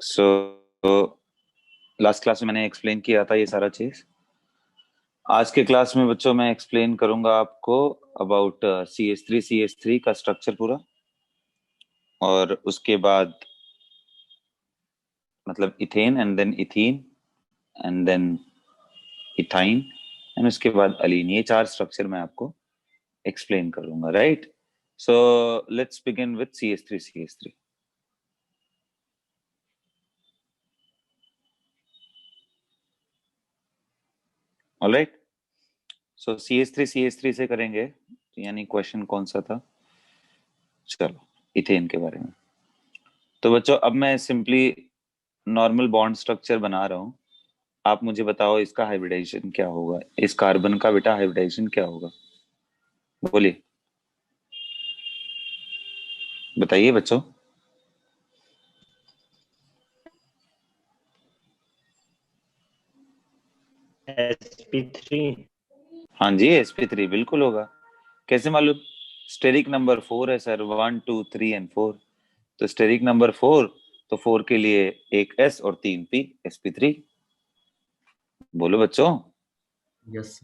So last class में मैंने explain किया था ये सारा चीज। आज के क्लास में बच्चों मैं एक्सप्लेन करूंगा आपको अबाउट CH3 का स्ट्रक्चर पूरा, और उसके बाद मतलब ethane and then ethene and then ethyne and उसके बाद अलीन। ये चार स्ट्रक्चर मैं आपको एक्सप्लेन करूंगा, right? So let's begin with CH3। Alright, so CH3 से करेंगे। यानी क्वेश्चन कौन सा था? चलो, इथेन के बारे में। तो बच्चों अब मैं सिंपली नॉर्मल बॉन्ड स्ट्रक्चर बना रहा हूँ। आप मुझे बताओ इसका हाइब्रिडाइजेशन क्या होगा, इस कार्बन का बेटा हाइब्रिडाइजेशन क्या होगा? बोलिए, बताइए बच्चों। sp3। हाँ जी, sp3 बिल्कुल होगा। कैसे मालूम? स्टेरिक नंबर 4 है सर, 1 2 3 एंड 4। तो स्टेरिक नंबर 4, तो 4 के लिए एक S और 3 P, sp3। बोलो बच्चों। यस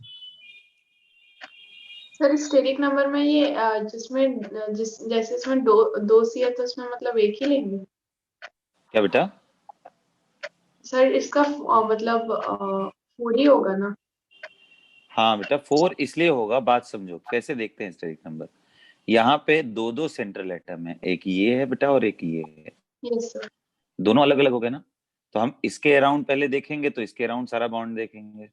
सर स्टेरिक नंबर में ये जिसमें जैसे इसमें दो सी है तो इसमें मतलब एक ही लेंगे। क्या बेटा? सर इसका मतलब 4 ही होगा ना? हाँ बेटा, 4 इसलिए होगा, बात समझो कैसे देखते हैं स्टेरिक नंबर। यहाँ पे दो दो सेंट्रल एटम है, एक ये है बेटा और एक ये है। Yes sir. दोनों अलग अलग हो गए ना। तो हम इसके अराउंड पहले देखेंगे, तो इसके अराउंड सारा बॉन्ड देखेंगे।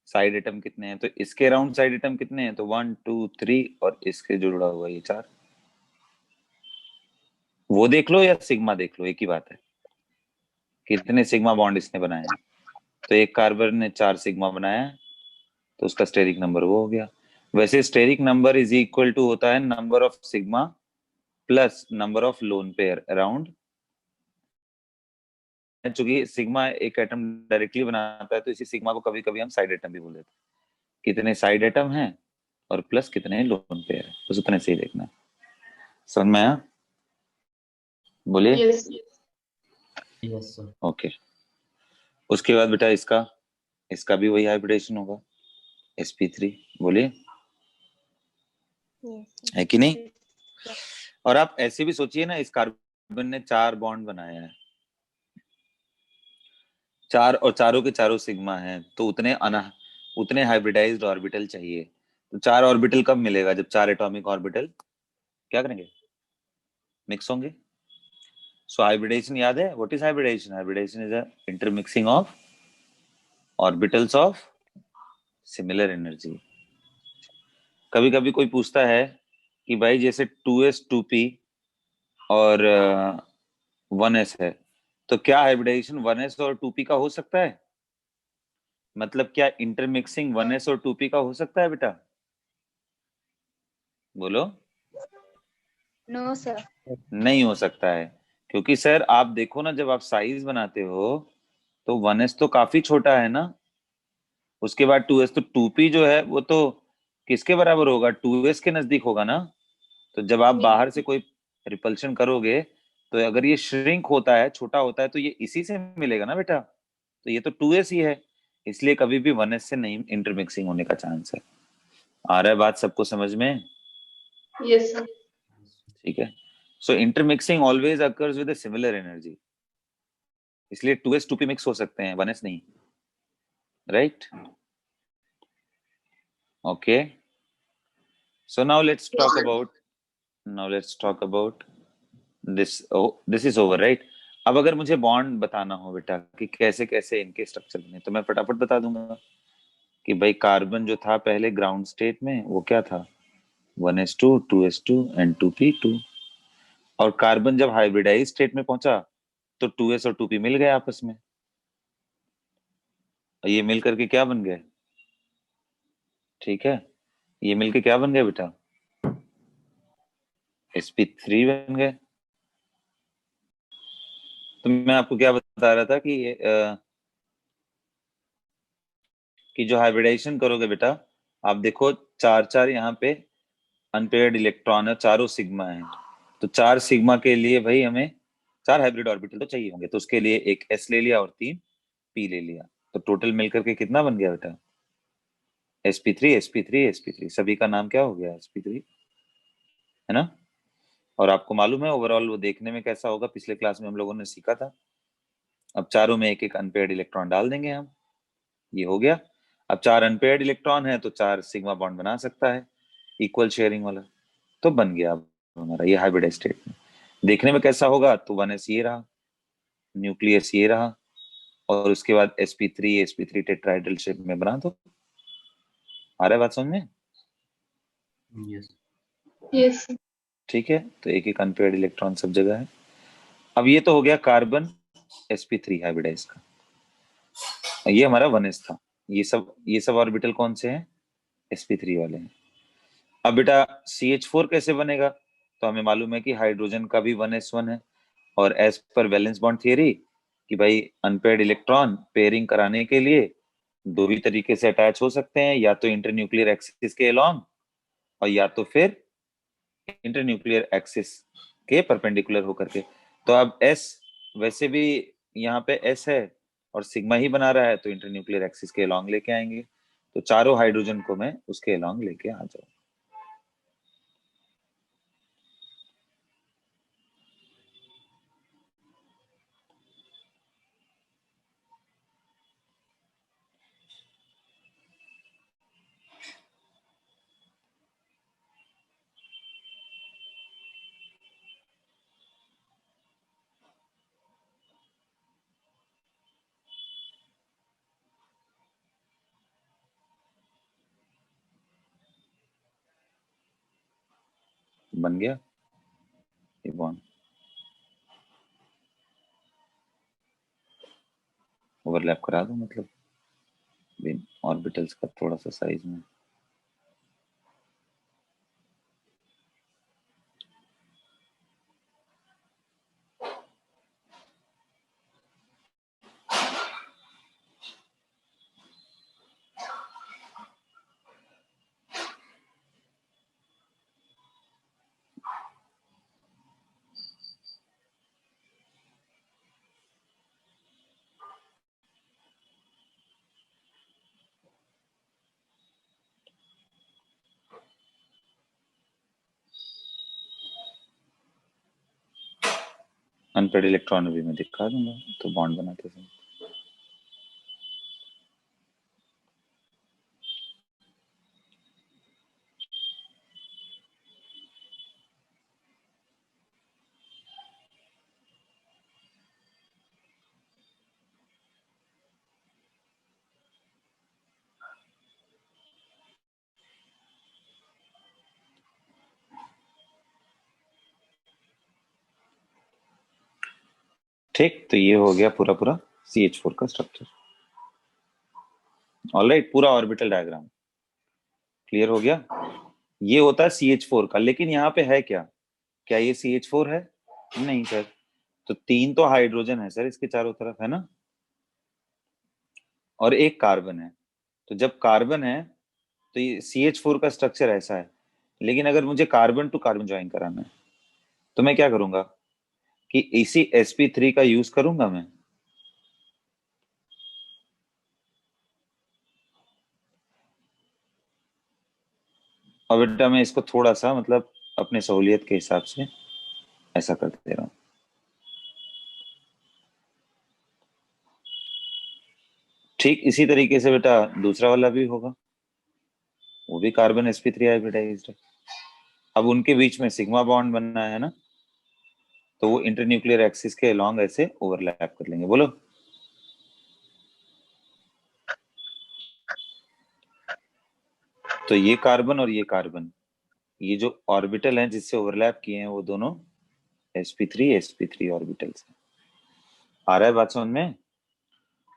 साइड एटम कितने हैं, तो इसके अराउंड साइड एटम कितने हैं, तो 1 2 3, और इसके जो जुड़ा हुआ ये 4। वो देख लो या सिग्मा देख लो, एक ही बात है। कितने सिग्मा बॉन्ड इसने बनाए हैं? तो एक कार्बन ने 4 सिग्मा बनाया है, तो उसका स्टेरिक नंबर वो हो गया। वैसे steric number is equal to होता है number of sigma plus number of lone pair around. चूंकि सिग्मा एक एटम डायरेक्टली बनाता है, तो इसी सिग्मा को कभी कभी हम साइड एटम भी बोल देते हैं। कितने साइड एटम हैं और प्लस कितने लोन पेयर है, बस उतने से ही देखना है। समझ में आया? बोलिए। यस। Yes sir. ओके, उसके बाद बेटा इसका इसका भी वही हाइब्रिडेशन होगा, sp3। बोलिए, है कि नहीं? और आप ऐसे भी सोचिए ना, इस कार्बन ने 4 बॉन्ड बनाया है, 4, और चारों के चारों सिग्मा हैं, तो उतने हाइब्रिडाइज्ड ऑर्बिटल चाहिए। तो 4 ऑर्बिटल कब मिलेगा? जब 4 एटॉमिक ऑर्बिटल क्या करेंगे? मिक्स होंगे। सो हाइब्रिडेशन याद है? What is hybridisation? Hybridisation is a intermixing of orbitals of similar energy. कभी कभी कोई पूछता है कि भाई जैसे 2s 2p और 1s है, तो क्या हाइब्रिडाइजेशन 1s और 2p का हो सकता है? मतलब क्या इंटरमिक्सिंग 1s और 2p का हो सकता है बेटा? बोलो। No sir. नहीं हो सकता है, क्योंकि सर आप देखो ना, जब आप साइज बनाते हो तो 1s तो काफी छोटा है ना, उसके बाद 2s, तो 2p जो है वो तो किसके बराबर होगा? 2s के नजदीक होगा ना। तो जब आप बाहर से कोई रिपल्शन करोगे, तो अगर ये श्रिंक होता है, छोटा होता है, तो ये इसी से मिलेगा ना बेटा। तो ये तो 2s ही है, इसलिए कभी भी 1s से नहीं इंटरमिक्सिंग होने का चांस है। आ रहा है बात सबको समझ में? Yes sir. ठीक है। So intermixing always occurs with a similar energy, इसलिए 2s 2p मिक्स हो सकते हैं, 1s नहीं। Right? Okay, so now let's talk about this is over, right? अब अगर मुझे बॉन्ड बताना हो बेटा कि कैसे कैसे इनके स्ट्रक्चर बने, तो मैं फटाफट बता दूंगा कि भाई कार्बन जो था पहले ग्राउंड स्टेट में, वो क्या था? 1s2 2s2 and 2p2। और कार्बन जब हाइब्रिडाइज स्टेट में पहुंचा, तो 2s और 2p मिल गए आपस में, और ये मिल करके क्या बन गए? ठीक है, ये मिलके क्या बन गए बेटा? sp3 बन गए। तो मैं आपको क्या बता रहा था कि जो हाइब्रिडाइजेशन करोगे बेटा, आप देखो 4 4 यहाँ पे अनपेयर्ड इलेक्ट्रॉन है, चारों सिग्मा है। तो 4 सिग्मा के लिए भाई हमें 4 हाइब्रिड ऑर्बिटल तो चाहिए होंगे, तो उसके लिए एक s ले लिया और 3 p ले लिया, तो टोटल मिलकर के कितना बन गया बेटा? sp3 sp3 sp3, सभी का नाम क्या हो गया? sp3, है ना? और आपको मालूम है ओवरऑल वो देखने में कैसा होगा, पिछले क्लास में हम लोगों ने सीखा था। अब चारों में एक एक अनपेयर्ड इलेक्ट्रॉन डाल देंगे हम, ये हो गया। अब 4 अनपेयर्ड इलेक्ट्रॉन है तो 4 सिग्मा बॉन्ड बना सकता है, इक्वल शेयरिंग वाला, तो बन गया अब हमारा ये हाइब्रिड स्टेट में। देखने में कैसा होगा? तो 1s ये रहा, न्यूक्लियस ये रहा, और उसके बाद sp3 टेट्राहेड्रल शेप में बना दो। आ रहा है बात समझ में? Yes. Yes sir. ठीक है, तो एक एक अनपेयर्ड इलेक्ट्रॉन सब जगह है। अब ये तो हो गया कार्बन sp3 हाइब्रिडाइज का, ये हमारा 1s था। ये सब ऑर्बिटल कौन से हैं? sp3 वाले हैं। अब बेटा CH4 कैसे बनेगा? तो हमें मालूम है कि हाइड्रोजन का भी 1s1 है, और as per valence bond theory कि भाई अनपेयर्ड इलेक्ट्रॉन पेयरिंग कराने के लिए दो भी तरीके से अटैच हो सकते हैं, या तो इंटरन्यूक्लियर एक्सिस के अलोंग, और या तो फिर इंटरन्यूक्लियर एक्सिस के परपेंडिकुलर होकर के। तो अब S वैसे भी यहाँ पे S है और सिग्मा ही बना रहा है, तो इंटरन्यूक्लियर एक्सिस के अलोंग लेके आएंगे, तो चारों हाइड्रोजन को मैं उसके अलोंग लेके आ जाऊँ। बन गया ये बॉन्ड, ओवरलैप करा दो, मतलब ऑर्बिटल्स का थोड़ा सा साइज में। अनपेड इलेक्ट्रॉन भी मैं दिखा दूंगा तो बॉन्ड बनाते समय। ठीक, तो ये हो गया पूरा पूरा CH4 का स्ट्रक्चर। ऑलराइट, पूरा ऑर्बिटल डायग्राम क्लियर हो गया। ये होता है CH4 का, लेकिन यहाँ पे है क्या? क्या ये CH4 है? नहीं सर। तो 3 तो हाइड्रोजन है सर इसके चारों तरफ, है ना, और एक कार्बन है। तो जब कार्बन है तो ये CH4 का स्ट्रक्चर ऐसा है। लेकिन अगर मुझे कार्बन टू कार्बन ज्वाइन कराना है तो मैं क्या करूंगा कि इसी sp3 का यूज करूंगा मैं। और बेटा मैं इसको थोड़ा सा मतलब अपने सहूलियत के हिसाब से ऐसा कर दे रहा हूँ। ठीक इसी तरीके से बेटा दूसरा वाला भी होगा, वो भी कार्बन sp3 हाइब्रिडाइज्ड है। अब उनके बीच में सिग्मा बॉन्ड बनना है ना, तो वो इंटरन्यूक्लियर एक्सिस के अलोंग ऐसे ओवरलैप कर लेंगे। बोलो, तो ये कार्बन और ये कार्बन, ये जो ऑर्बिटल हैं जिससे ओवरलैप किए हैं वो दोनों sp3 ऑर्बिटल्स हैं। आ रहा है बात समझ में?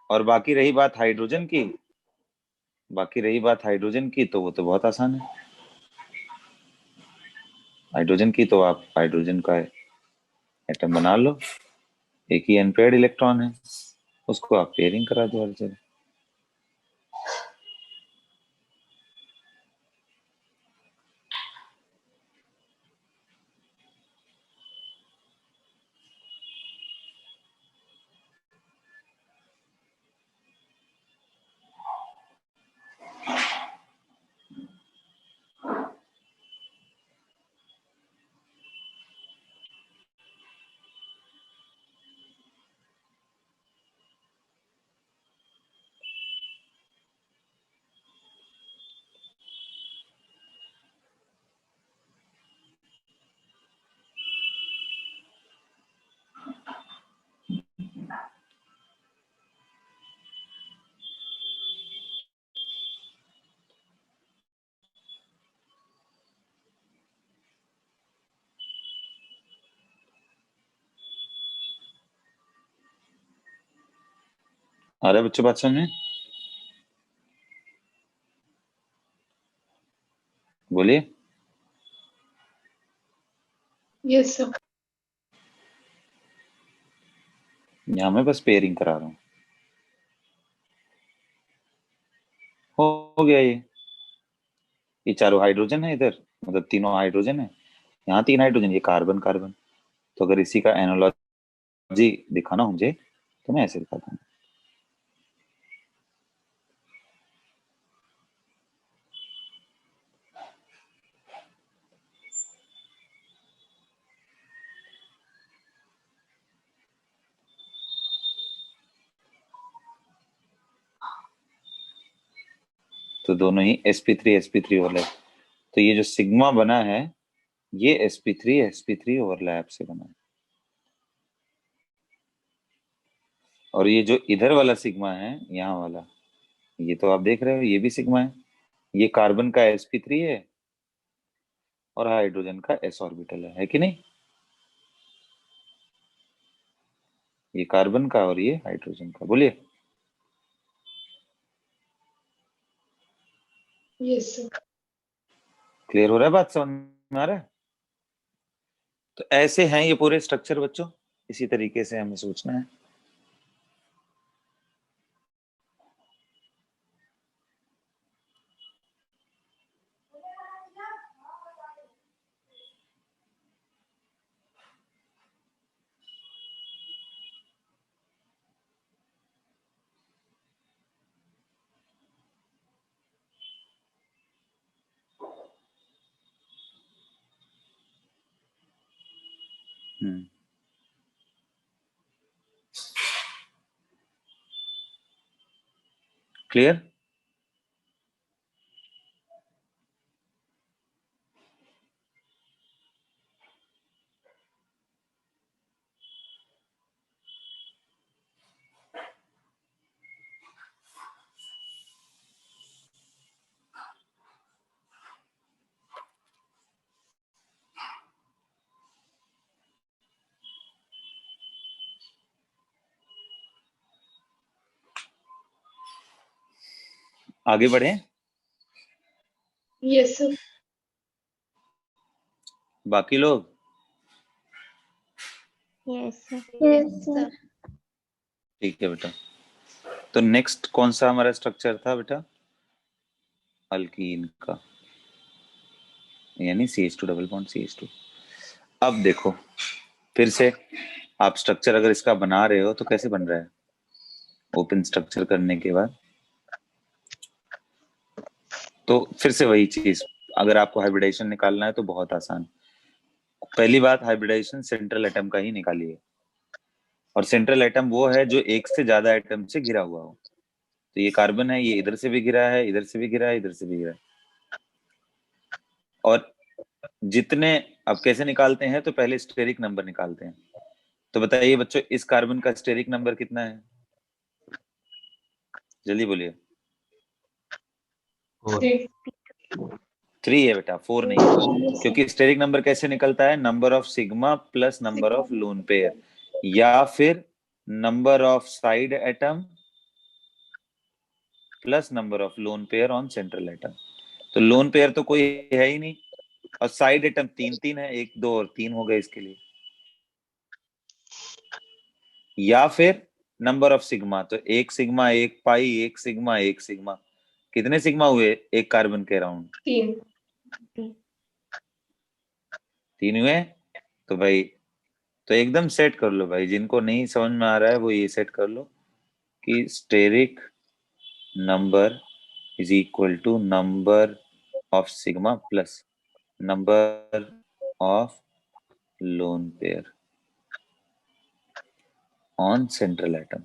और बाकी रही बात हाइड्रोजन की, तो वो तो बहुत आसान है। हाइड्रोजन की तो आप हाइड्रोजन का एटम बना लो, एक ही अनपेयर्ड इलेक्ट्रॉन है, उसको आप पेयरिंग करा दो हर जगह। आ रहा है बच्चों बात समझ में? बोलिए। Yes sir. यहाँ मैं बस पेयरिंग करा रहा हूँ। हो गया ये चारों हाइड्रोजन है इधर, मतलब तीनों हाइड्रोजन है, यहाँ 3 हाइड्रोजन, ये कार्बन कार्बन। तो अगर इसी का एनालॉजी दिखाना हो मुझे तो मैं ऐसे दिखाता हूँ। तो दोनों ही sp3 ओवरलैप। तो ये जो सिग्मा बना है ये sp3 ओवरलैप से बना है। और ये जो इधर वाला सिग्मा है यहाँ वाला, ये तो आप देख रहे हो ये भी सिग्मा है। ये कार्बन का sp3 है और हाइड्रोजन का s ऑर्बिटल है कि नहीं? ये कार्बन का और ये हाइड्रोजन का। बोलिए। Yes sir. क्लियर हो रहा है? बात समझ में आ रहा है? तो ऐसे हैं ये पूरे स्ट्रक्चर बच्चों, इसी तरीके से हमें सोचना है। हम्म। क्लियर? आगे बढ़े। Yes sir. बाकी लोग यस सर। Yes sir. ठीक है बेटा। तो नेक्स्ट कौन सा हमारा स्ट्रक्चर था बेटा? अल्कीन का, यानी CH2 डबल बॉन्ड CH2। अब देखो फिर से, आप स्ट्रक्चर अगर इसका बना रहे हो तो कैसे बन रहा है? ओपन स्ट्रक्चर करने के बाद तो फिर से वही चीज, अगर आपको हाइब्रिडाइजेशन निकालना है तो बहुत आसान। पहली बात, हाइब्रिडाइजेशन सेंट्रल एटम का ही निकालिए, और सेंट्रल एटम वो है जो एक से ज्यादा एटम से घिरा हुआ हो। तो ये कार्बन है, ये इधर से भी घिरा है, इधर से भी घिरा है, इधर से भी घिरा है। और जितने, अब कैसे निकालते हैं, तो पहले स्टेरिक नंबर निकालते हैं। तो बताइए बच्चों, इस कार्बन का स्टेरिक नंबर कितना है? जल्दी बोलिए। 4 3 है बेटा, 4 नहीं है। क्योंकि स्टेरिक नंबर कैसे निकलता है? Number of sigma plus number of lone pair, या फिर number of side atom plus number of lone pair on central atom. तो लोन पेयर तो कोई है ही नहीं, और साइड एटम 3 है, 1 2 और 3 हो गए इसके लिए। या फिर नंबर ऑफ सिग्मा, तो 1 सिग्मा 1 पाई, 1 सिग्मा 1 सिग्मा। कितने सिग्मा हुए एक कार्बन के अराउंड? 3। 3 हुए। तो भाई, तो एकदम सेट कर लो भाई, जिनको नहीं समझ में आ रहा है वो ये सेट कर लो कि steric number is equal to number of sigma plus number of lone pair on central atom.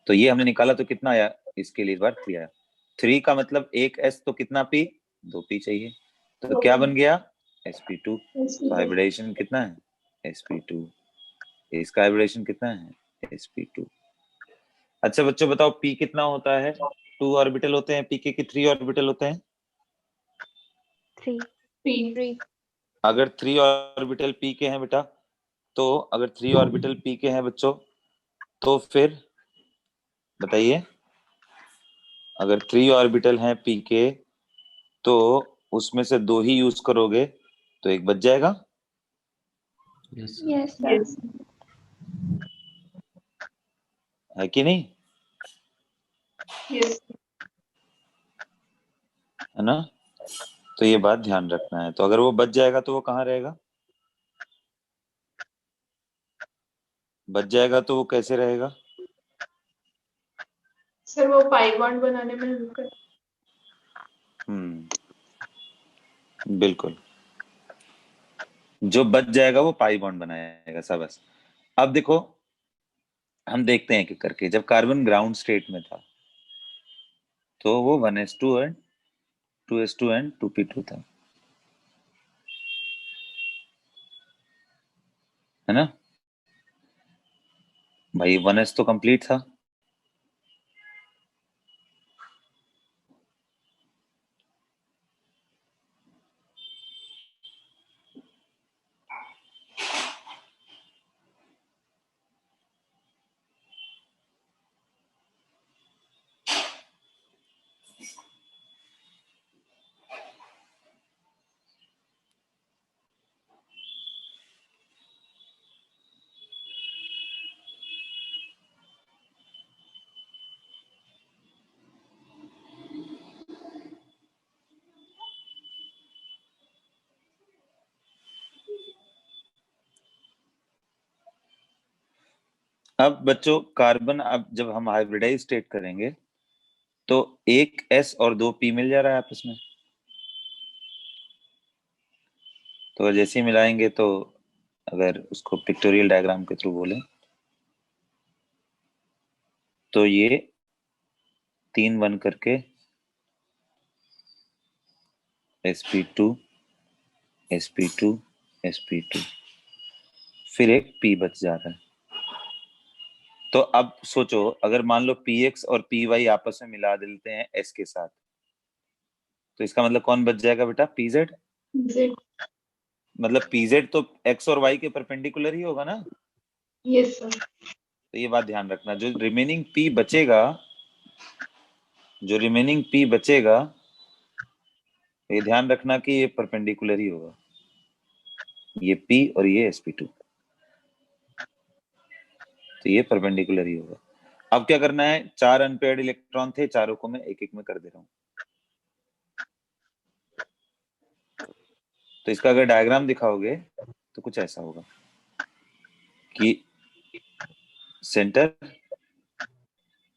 तो ये हमने निकाला तो कितना आया इसके लिए? बार 3 आया। 3 का मतलब एक S तो कितना P? 2 P चाहिए। तो क्या बन गया? sp2। तो हाइब्रिडाइजेशन कितना है? sp2। इसका हाइब्रिडाइजेशन कितना है? sp2। अच्छा बच्चों बताओ, P कितना होता है? 2 ऑर्बिटल होते हैं, P के 3 ऑर्बिटल होते हैं। 3 3। अगर 3 ऑर्बिटल P के हैं बेटा, तो अगर 3 ऑर्बिटल p के हैं बच्चों, तो फिर बताइए, अगर 3 ऑर्बिटल हैं p के, तो उसमें से 2 ही यूज करोगे तो एक बच जाएगा। Yes. Yes, sir. Yes. है कि नहीं? Yes. है ना? तो ये बात ध्यान रखना है। तो अगर वो बच जाएगा तो वो कहाँ रहेगा? बच जाएगा तो वो कैसे रहेगा? सर वो पाई बॉन्ड बनाने में हेल्प कर। बिल्कुल, जो बच जाएगा वो पाई बॉन्ड बनाएगा। सबस। अब देखो, हम देखते हैं कि करके, जब कार्बन ग्राउंड स्टेट में था तो वो 1s2 and 2s2 and 2p2 था, है ना भाई? 1s तो कंप्लीट था। अब बच्चों, कार्बन अब जब हम हाइब्रिडाइज स्टेट करेंगे तो एक s और 2p मिल जा रहा है आपस में। तो जैसे ही मिलाएंगे तो, अगर उसको पिक्टोरियल डायग्राम के थ्रू बोले, तो ये 3 बन करके sp2 sp2 sp2, फिर एक p बच जा रहा है। तो अब सोचो, अगर मान लो px और py आपस में मिला देते हैं s के साथ, तो इसका मतलब कौन बच जाएगा बेटा? pz। जी। मतलब pz तो x और y के परपेंडिकुलर ही होगा ना? Yes sir. तो ये बात ध्यान रखना, जो रिमेनिंग p बचेगा, जो रिमेनिंग p बचेगा, ये ध्यान रखना कि ये परपेंडिकुलर ही होगा, ये p और ये sp2, तो ये परपेंडिकुलर ही होगा। अब क्या करना है? 4 अनपेयर्ड इलेक्ट्रॉन थे, चारों को मैं एक एक में कर दे रहा हूं। तो इसका अगर डायग्राम दिखाओगे तो कुछ ऐसा होगा कि सेंटर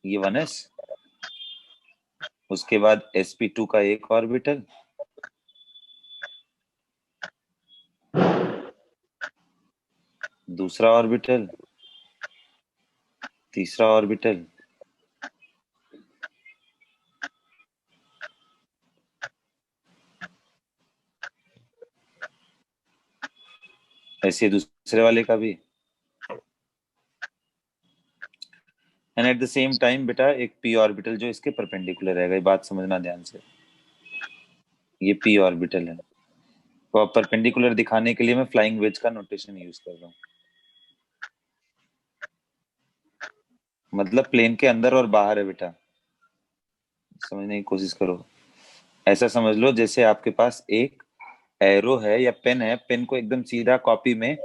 ये 1s, उसके बाद sp2 का एक ऑर्बिटल, दूसरा ऑर्बिटल, तीसरा ऑर्बिटल, ऐसे दूसरे वाले का भी। And at the same time बेटा एक p ऑर्बिटल जो इसके परपेंडिकुलर रहेगा। ये बात समझना ध्यान से, ये p ऑर्बिटल है। तो अब परपेंडिकुलर दिखाने के लिए मैं फ्लाइंग वेज का नोटेशन यूज कर रहा हूँ। मतलब प्लेन के अंदर और बाहर है बेटा, समझने की कोशिश करो। ऐसा समझ लो जैसे आपके पास एक एरो है या पेन है, पेन को एकदम सीधा कॉपी में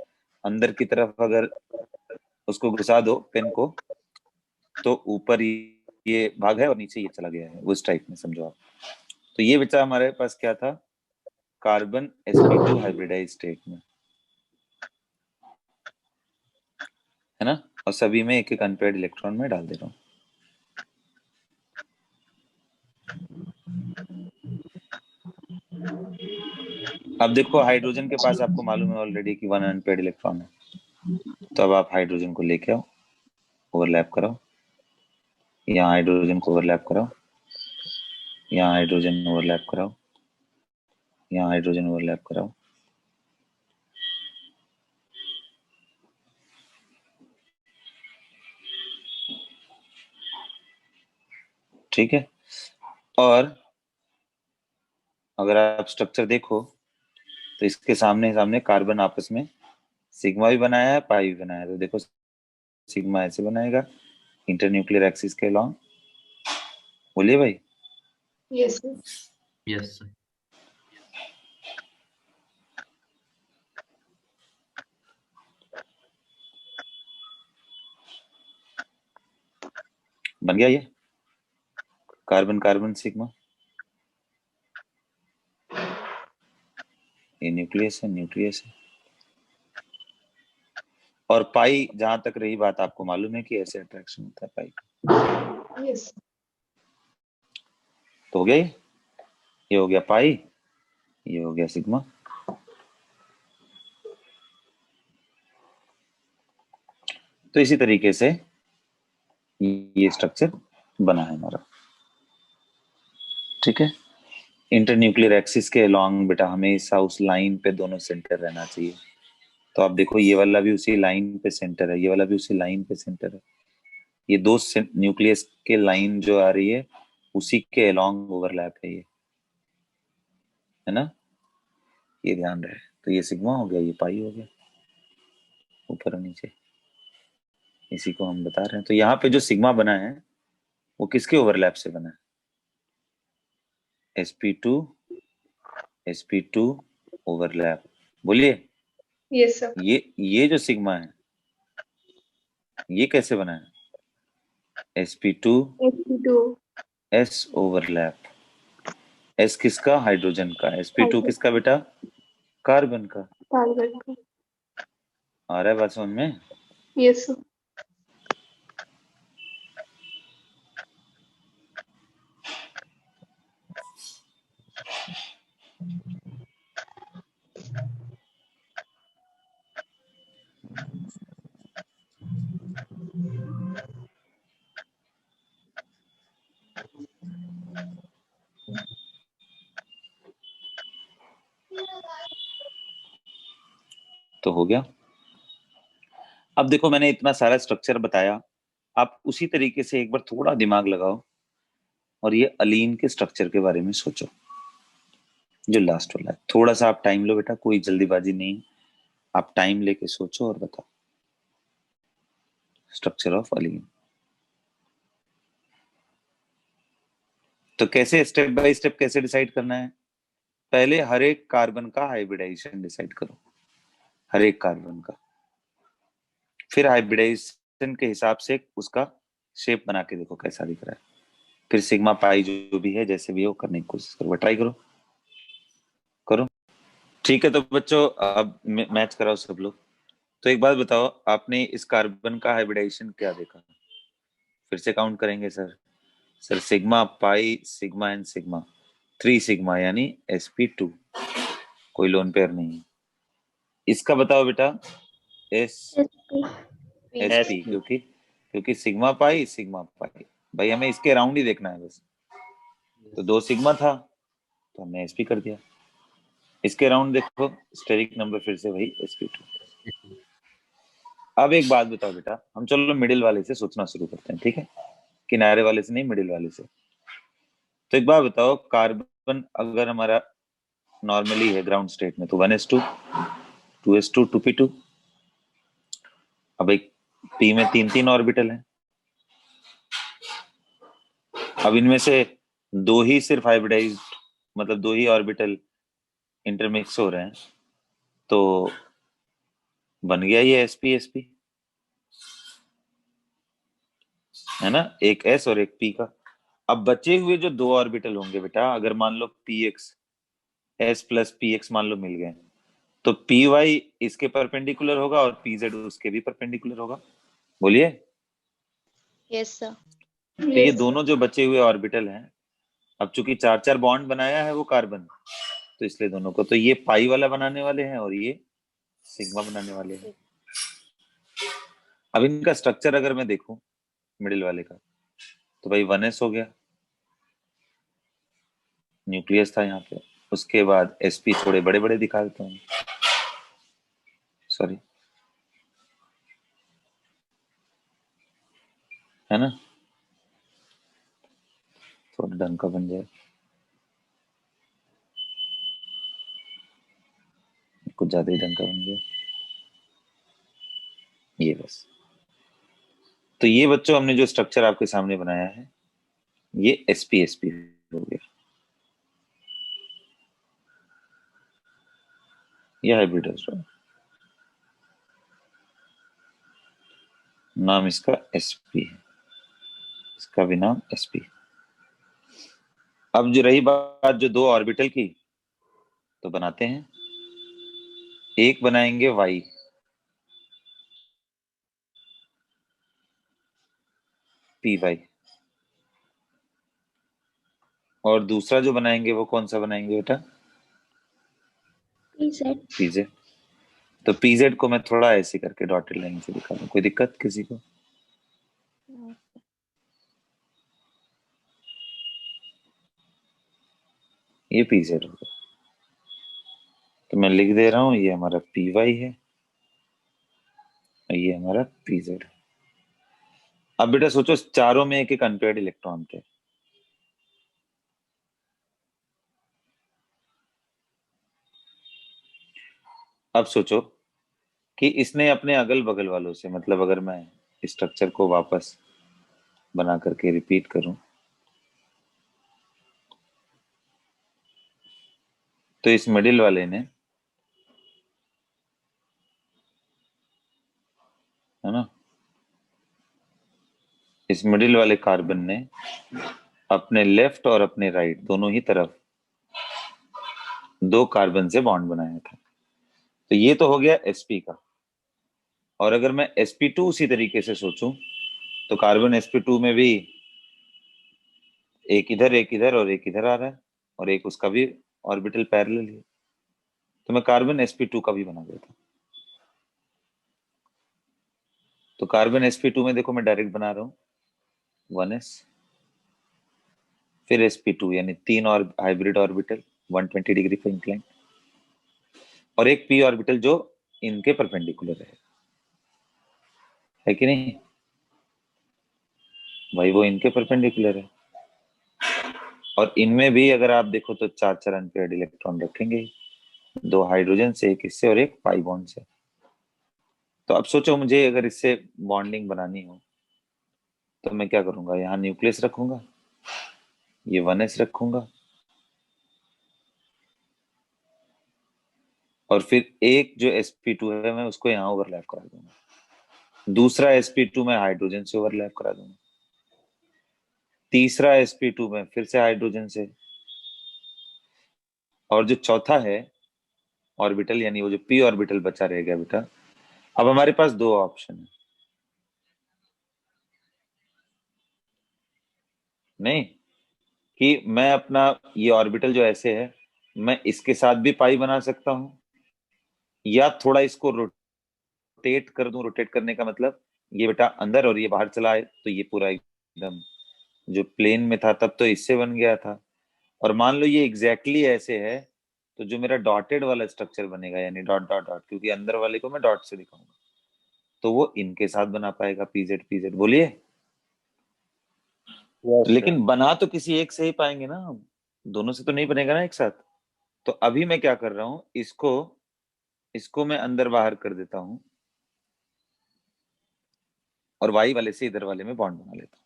अंदर की तरफ अगर उसको घुसा दो पेन को, तो ऊपर ये भाग है और नीचे ये चला गया है, उस टाइप में समझो आप। तो ये बच्चा हमारे पास क्या था? कार्बन sp2 हाइब्रिडाइज स्टेट में, है ना? और सभी में एक एक अनपेयर्ड इलेक्ट्रॉन में डाल दे रहा हूँ। अब देखो, हाइड्रोजन के पास आपको मालूम है ऑलरेडी कि 1 अनपेयर्ड इलेक्ट्रॉन है। तो अब आप हाइड्रोजन को लेके आओ, ओवरलैप कराओ, यहाँ हाइड्रोजन को ओवरलैप कराओ, यहाँ हाइड्रोजन ओवरलैप कराओ, यहाँ हाइड्रोजन ओवरलैप कराओ। ठीक है। और अगर आप स्ट्रक्चर देखो तो इसके सामने सामने कार्बन आपस में सिग्मा भी बनाया है, पाई भी बनाया है। तो देखो सिग्मा ऐसे बनाएगा इंटरन्यूक्लियर एक्सिस के अलॉन्ग। बोलिए भाई। Yes sir. Yes, sir. बन गया ये कार्बन कार्बन सिग्मा। ये न्यूक्लियस है, न्यूक्लियस है। और पाई, जहां तक रही बात, आपको मालूम है कि ऐसे अट्रैक्शन होता है पाई। यस तो हो गया ये हो गया पाई, ये हो गया सिग्मा। तो इसी तरीके से ये स्ट्रक्चर बना है हमारा। ठीक है। इंटरन्यूक्लियर एक्सिस के अलोंग बेटा हमेशा उस लाइन पे दोनों सेंटर रहना चाहिए। तो आप देखो ये वाला भी उसी लाइन पे सेंटर है, ये वाला भी उसी लाइन पे सेंटर है। ये दो न्यूक्लियस के लाइन जो आ रही है उसी के अलोंग ओवरलैप है ये, है ना, ये ध्यान रहे। तो ये सिग्मा हो गया, ये पाई हो गया, ऊपर और नीचे इसी को हम बता रहे हैं। तो यहाँ पे जो सिग्मा बना है वो किसके ओवरलैप से बना है? sp2 sp2 overlap. बोलिए। Yes sir. ये जो सिग्मा है ये कैसे बना है? sp2 sp2 s overlap. s किसका? हाइड्रोजन का। sp2 किसका बेटा? कार्बन का। कार्बन। आ रहा है बात समझ में? Yes sir. तो हो गया। अब देखो मैंने इतना सारा स्ट्रक्चर बताया, आप उसी तरीके से एक बार थोड़ा दिमाग लगाओ और ये अलीन के स्ट्रक्चर के बारे में सोचो, जो लास्ट वाला है। थोड़ा सा आप टाइम लो बेटा, कोई जल्दीबाजी नहीं, आप टाइम लेके सोचो और बताओ। Structure of Aleen. तो कैसे स्टेप बाय स्टेप कैसे डिसाइड करना है? पहले हर एक कार्बन का हाइब्रिडाइजेशन डिसाइड करो, हर एक कार्बन का। फिर हाइब्रिडाइजेशन के हिसाब से उसका शेप बना के देखो कैसा दिख रहा है। फिर सिग्मा पाई जो भी है जैसे भी हो करने की कोशिश करो, ट्राई करो करो। ठीक है। तो बच्चों अब मैच कराओ सब लोग। तो एक बात बताओ, आपने इस कार्बन का हाइब्रिडाइजेशन क्या देखा? फिर से काउंट करेंगे sir. Sir sigma pi sigma and sigma, 3 sigma यानी sp2, कोई लोन पेयर नहीं है। इसका बताओ बेटा एस sp, क्योंकि क्योंकि सिग्मा पाई भाई हमें इसके अराउंड ही देखना है बस। तो 2 सिग्मा था तो हमने sp कर दिया। इसके अराउंड देखो स्टेरिक नंबर फिर से वही sp2। अब एक बात बताओ बेटा, हम चलो मिडिल वाले से सोचना शुरू करते हैं, ठीक है, किनारे वाले से नहीं, मिडिल वाले से। तो एक बात बताओ, कार्बन अगर हमारा नॉर्मली है ग्राउंड स्टेट में तो 1s2 2s2 2p2। अब एक p में 3 ऑर्बिटल है। अब इनमें से 2 ही सिर्फ हाइब्रिडाइज्ड, मतलब 2 ही ऑर्बिटल इंटरमिक्स हो रहे हैं, तो बन गया ये sp है ना, एक s और एक p का। अब बचे हुए जो 2 ऑर्बिटल होंगे बेटा, अगर मान लो px s प्लस px मान लो मिल गए, तो पी वाई इसके परपेंडिकुलर होगा और पी जेड उसके भी परपेंडिकुलर होगा। बोलिए। Yes sir. तो ये दोनों जो बचे हुए ऑर्बिटल हैं, अब चूंकि 4 बॉन्ड बनाया है वो कार्बन, तो इसलिए दोनों को तो ये पाई वाला बनाने वाले हैं और ये सिग्मा बनाने वाले हैं। अब इनका स्ट्रक्चर अगर मैं देखूं मिडिल वाले का, तो भाई 1s हो गया, न्यूक्लियस था यहाँ पे। उसके बाद sp थोड़े बड़े बड़े दिखा देता हूँ, सॉरी, है ना, थोड़ा ढंग का बन जाए, कुछ ज्यादा ही ढंग का बन गया। ये बस। तो ये बच्चों हमने जो स्ट्रक्चर आपके सामने बनाया है ये sp हो गया, ये हाइब्रिड है। नाम इसका sp है, इसका भी नाम sp। अब जो रही बात जो दो ऑर्बिटल की, तो बनाते हैं। एक बनाएंगे y, py, और दूसरा जो बनाएंगे वो कौन सा बनाएंगे बेटा? PZ. pz। तो pz को मैं थोड़ा ऐसे करके डॉटेड लाइन से दिखा दूं, कोई दिक्कत किसी को? No. ये pz होगा। तो मैं लिख दे रहा हूं ये हमारा py है और ये हमारा pz है। अब बेटा सोचो चारों में एक एक अनपेयर्ड इलेक्ट्रॉन थे। अब सोचो कि इसने अपने अगल बगल वालों से, मतलब अगर मैं स्ट्रक्चर को वापस बना करके रिपीट करूं तो इस मिडिल वाले ने, है ना, इस मिडिल वाले कार्बन ने अपने लेफ्ट और अपने राइट दोनों ही तरफ दो कार्बन से बॉन्ड बनाया था। तो ये तो हो गया sp का। और अगर मैं sp2 उसी तरीके से सोचूं तो कार्बन sp2 में भी एक इधर और एक इधर आ रहा है, और एक उसका भी ऑर्बिटल पैरेलल है। तो मैं कार्बन sp2 का भी बना देता हूं। तो कार्बन sp2 में देखो मैं डायरेक्ट बना रहा हूं 1s, फिर sp2 यानी तीन और हाइब्रिड ऑर्बिटल 120 डिग्री पे इंक्लाइन, और एक p ऑर्बिटल जो इनके परपेंडिकुलर है कि नहीं भाई? वो इनके परपेंडिकुलर है। और इनमें भी अगर आप देखो तो चार चार अनपेयर्ड इलेक्ट्रॉन रखेंगे, दो हाइड्रोजन से, एक इससे और एक पाई बॉन्ड से। तो अब सोचो मुझे अगर इससे बॉन्डिंग बनानी हो तो मैं क्या करूंगा? यहाँ न्यूक्लियस रखूंगा, ये 1s रखूंगा, और फिर एक जो sp2 है मैं उसको यहाँ ओवरलैप करा दूंगा, दूसरा sp2 मैं हाइड्रोजन से ओवरलैप करा दूंगा, तीसरा sp2 में फिर से हाइड्रोजन से, और जो चौथा है ऑर्बिटल यानी वो जो p ऑर्बिटल बचा रह गया बेटा, अब हमारे पास दो ऑप्शन है। नहीं कि मैं अपना ये ऑर्बिटल जो ऐसे है मैं इसके साथ भी पाई बना सकता हूं, या थोड़ा इसको रोटेट कर दूं। रोटेट करने का मतलब ये बेटा अंदर और ये बाहर चला आए, तो ये पूरा एकदम जो प्लेन में था तब तो इससे बन गया था, और मान लो ये एग्जैक्टली ऐसे है, तो जो मेरा डॉटेड वाला स्ट्रक्चर बनेगा यानी डॉट डॉट डॉट, क्योंकि अंदर वाले को मैं डॉट से दिखाऊंगा, तो वो इनके साथ बना पाएगा pz pz। बोलिए। Yes sir. लेकिन बना तो किसी एक से ही पाएंगे ना, दोनों से तो नहीं बनेगा ना एक साथ। तो अभी मैं क्या कर रहा हूं, इसको इसको मैं अंदर बाहर कर देता हूं और वाई वाले से इधर वाले में बॉन्ड बना लेता हूं,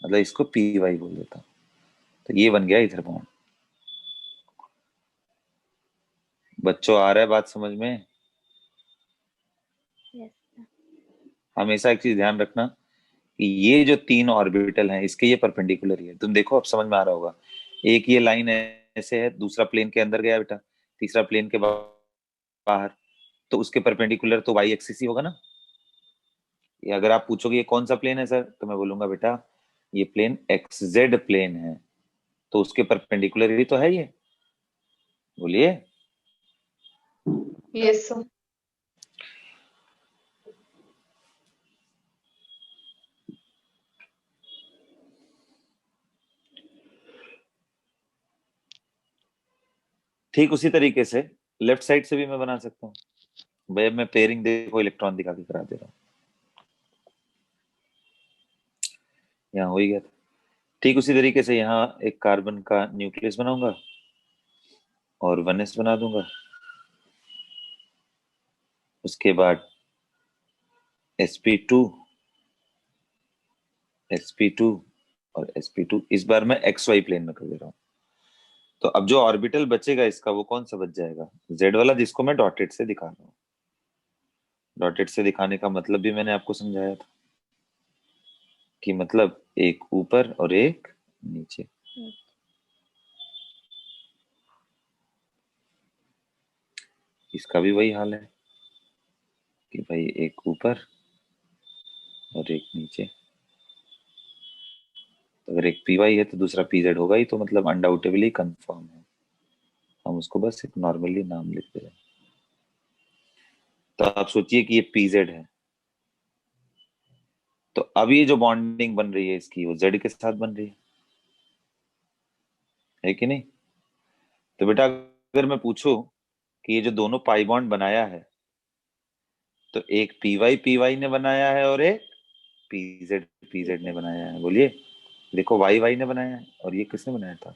मतलब इसको py बोल देता हूं। तो ये बन गया इधर बॉन्ड। बच्चों आ रहा है बात समझ में? Yes, sir. हमेशा एक चीज ध्यान रखना कि ये जो तीन ऑर्बिटल हैं इसके ये परपेंडिकुलर ही है। तुम देखो अब समझ में आ रहा होगा। एक ये लाइन ऐसे है, दूसरा प्लेन के अंदर गया बेटा, तीसरा प्लेन के बाहर, तो उसके परपेंडिकुलर तो वाई एक्सिस ही होगा ना। ये अगर आप पूछोगे ये कौन सा प्लेन है सर, तो मैं बोलूंगा बेटा ये प्लेन एक्स जेड प्लेन है, तो उसके परपेंडिकुलर ही तो है ये। बोलिए। Yes sir. ठीक उसी तरीके से लेफ्ट साइड से भी मैं बना सकता हूँ। भाई मैं पेयरिंग देखो इलेक्ट्रॉन दिखा के करा दे रहा हूँ। यहाँ हो ही गया था। ठीक उसी तरीके से यहाँ एक कार्बन का न्यूक्लियस बनाऊंगा और 1s बना दूंगा। उसके बाद sp2 sp2 और sp2 इस बार मैं xy प्लेन में कर दे रहा हूँ। तो अब जो ऑर्बिटल बचेगा इसका वो कौन सा बच जाएगा? z वाला, जिसको मैं डॉटेड से दिखा रहा हूँ। डॉटेड से दिखाने का मतलब भी मैंने आपको समझाया था कि मतलब एक ऊपर और एक नीचे। इसका भी वही हाल है कि भाई एक ऊपर और एक नीचे। तो अगर एक py है तो दूसरा pz होगा ही, तो मतलब अनडाउटेबली कंफर्म है। हम उसको बस एक नॉर्मली नाम लिख दे रहे हैं। तो आप सोचिए कि ये pz है, तो अब ये जो बॉन्डिंग बन रही है इसकी, वो z के साथ बन रही है कि नहीं? तो बेटा अगर मैं पूछूं कि ये जो दोनों पाई बॉन्ड बनाया है, तो एक py ने बनाया है और एक pz ने बनाया है। बोलिए, देखो y ने बनाया है और ये किसने बनाया था?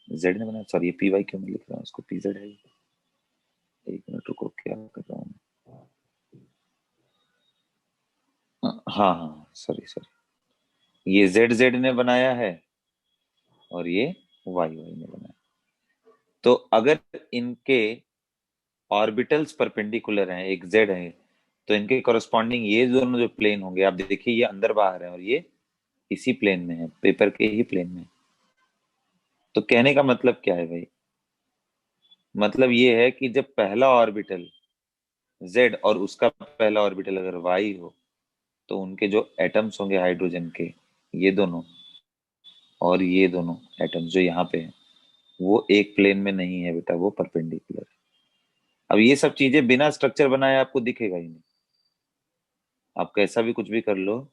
z ने बनाया। सॉरी, ये py क्यों मैं लिख रहा हूँ, इसको pz है। एक मिनट रुको, क्या कर रहा हूँ? हाँ हाँ, सॉरी सॉरी, ये z ने बनाया है और ये y ने बनाया। तो अगर इनके ऑर्बिटल्स परपेंडिकुलर हैं, एक z है, तो इनके कॉरस्पॉन्डिंग ये दोनों जो प्लेन होंगे, आप देखिए ये अंदर बाहर है और ये इसी प्लेन में है, पेपर के ही प्लेन में। तो कहने का मतलब क्या है भाई? मतलब ये है कि जब पहला ऑर्बिटल z और उसका पहला ऑर्बिटल अगर y हो, तो उनके जो एटम्स होंगे हाइड्रोजन के, ये दोनों और ये दोनों एटम्स जो यहाँ पे हैं, वो एक प्लेन में नहीं है बेटा, वो परपेंडिकुलर है। अब ये सब चीजें बिना स्ट्रक्चर बनाए आपको दिखेगा ही नहीं। आप कैसा भी कुछ भी कर लो,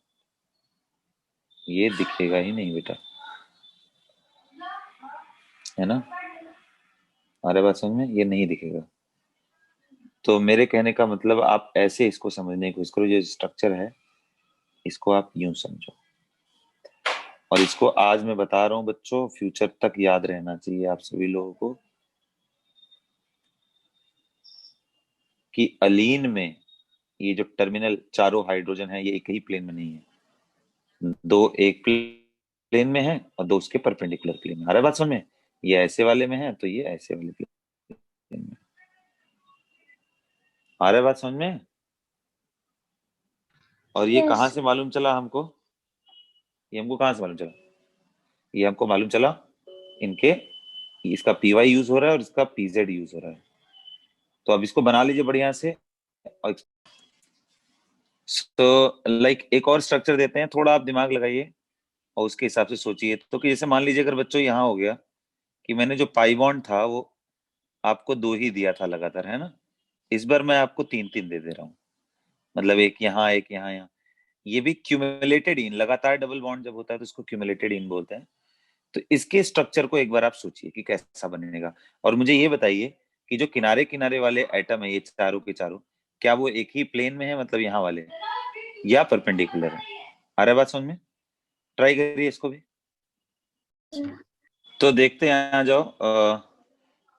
ये दिखेगा ही नहीं बेटा, है ना? हमारे बात समझ में, ये नहीं दिखेगा। तो मेरे कहने का मतलब आप ऐसे इसको समझने की कोशिश करो, जो स्ट्रक्चर है इसको आप यूं समझो। और इसको आज मैं बता रहा हूं बच्चों, फ्यूचर तक याद रहना चाहिए आप सभी लोगों को कि अलीन में ये जो टर्मिनल चारों हाइड्रोजन है, ये एक ही प्लेन में नहीं है। दो एक प्लेन में है और दो उसके परपेंडिकुलर प्लेन में। हर बात समझ में, ये ऐसे वाले में है तो ये ऐसे वाले प्लेन में। हर बात समझ में। और ये कहाँ Yes. से मालूम चला हमको? ये हमको कहाँ से मालूम चला? ये हमको मालूम चला इनके, इसका py यूज हो रहा है और इसका pz यूज हो रहा है। तो अब इसको बना लीजिए बढ़िया से। तो लाइक एक और स्ट्रक्चर देते हैं, थोड़ा आप दिमाग लगाइए और उसके हिसाब से सोचिए। तो कि जैसे मान लीजिए अगर बच्चों यहाँ हो गया कि मैंने जो पाई बॉन्ड था वो आपको दो ही दिया था लगातार, है ना? इस बार मैं आपको तीन तीन दे दे रहा हूँ, मतलब एक यहाँ एक यहाँ यहाँ। ये भी क्यूमुलेटेड इन, लगातार डबल बॉन्ड जब होता है तो इसको क्यूमुलेटेड इन बोलते हैं। तो इसके स्ट्रक्चर को एक बार आप सोचिए कि कैसा बनेगा। और मुझे ये बताइए कि जो किनारे किनारे वाले एटम है ये चारों के चारों, क्या वो एक ही प्लेन में है, मतलब यहाँ वाले, या परपेंडिकुलर है? आ रहा है बात समझ में? ट्राई करिए इसको भी। तो देखते हैं, आ जाओ।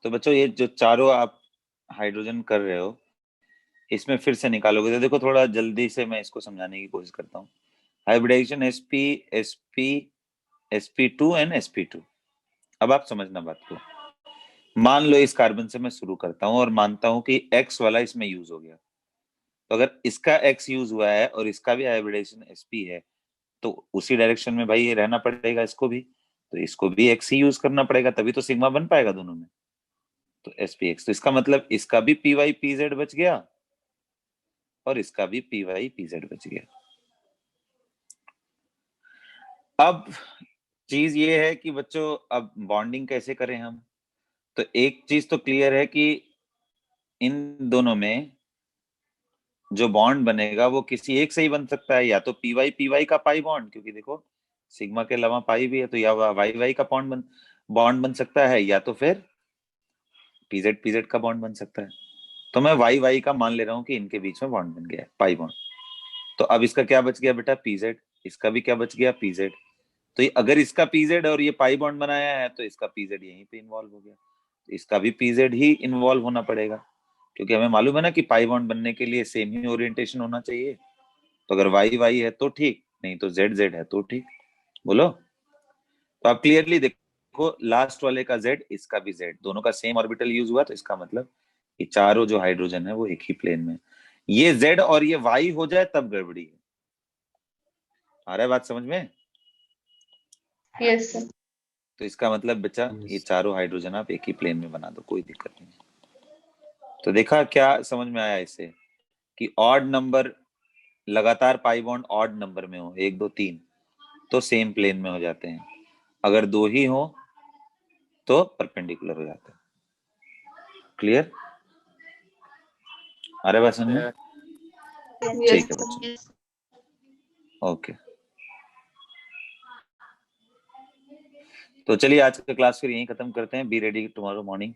तो बच्चों ये जो चारों आप हाइड्रोजन कर रहे हो, इसमें फिर से निकालोगे तो देखो, थोड़ा जल्दी से मैं इसको समझाने की कोशिश करता हूँ। Hybridization sp2 and sp2। अब आप समझना बात को। मान लो इस कार्बन से मैं शुरू करता हूँ और मानता हूँ कि x वाला इसमें यूज हो गया। तो अगर इसका x यूज हुआ है और इसका भी हाइब्रिडाइजेशन sp है, तो उसी डायरेक्शन में भाई ये रहना पड़ेगा इसको भी। तो इसको भी x ही यूज करना पड़ेगा, तभी तो सिग्मा बन पाएगा दोनों में। तो sp(x), तो इसका मतलब इसका भी py pz बच गया और इसका भी py pz बच गया। अब चीज ये है कि बच्चों अब बॉन्डिंग कैसे करें हम? तो एक चीज तो क्लियर है कि इन दोनों में जो बॉन्ड बनेगा वो किसी एक से ही बन सकता है, या तो py का पाई बॉन्ड, क्योंकि देखो सिग्मा के अलावा पाई भी है, तो या y का बॉन्ड बन सकता है, या तो फिर pz का बॉन्ड बन सकता है। तो मैं y का मान ले रहा हूँ कि इनके बीच में बॉन्ड बन गया है, पाई बॉन्ड। तो अब इसका क्या बच गया बेटा? pz। इसका भी क्या बच गया? pz। तो अगर इसका pz और ये पाई बॉन्ड बनाया है तो इसका pz यहीं पे इन्वॉल्व हो गया, तो इसका भी pz ही इन्वॉल्व होना पड़ेगा, क्योंकि हमें मालूम है ना कि पाई बॉन्ड बनने के लिए सेम ही ओरिएंटेशन होना चाहिए। तो अगर वाई वाई है तो ठीक, नहीं तो जेड जेड है तो ठीक। बोलो। तो आप क्लियरली देखो, लास्ट वाले का जेड, इसका भी जेड, दोनों का सेम ऑर्बिटल यूज हुआ, तो इसका मतलब ये चारों जो हाइड्रोजन है वो एक ही प्लेन में। ये जेड और ये वाई हो जाए तब गड़बड़ी है। आ रहा है बात समझ में? Yes sir. तो इसका मतलब बच्चा ये Yes. चारों हाइड्रोजन आप एक ही प्लेन में बना दो, कोई दिक्कत नहीं। तो देखा क्या समझ में आया इससे, कि ऑड नंबर लगातार पाई बॉन्ड ऑड नंबर में हो, 1 2 3, तो सेम प्लेन में हो जाते हैं। अगर 2 ही हो तो परपेंडिकुलर हो जाते हैं। क्लियर? अरे बात समझ में? यस ठीक है सर। बच्चों, ओके। तो चलिए आज का क्लास फिर यहीं खत्म करते हैं। Be ready tomorrow morning.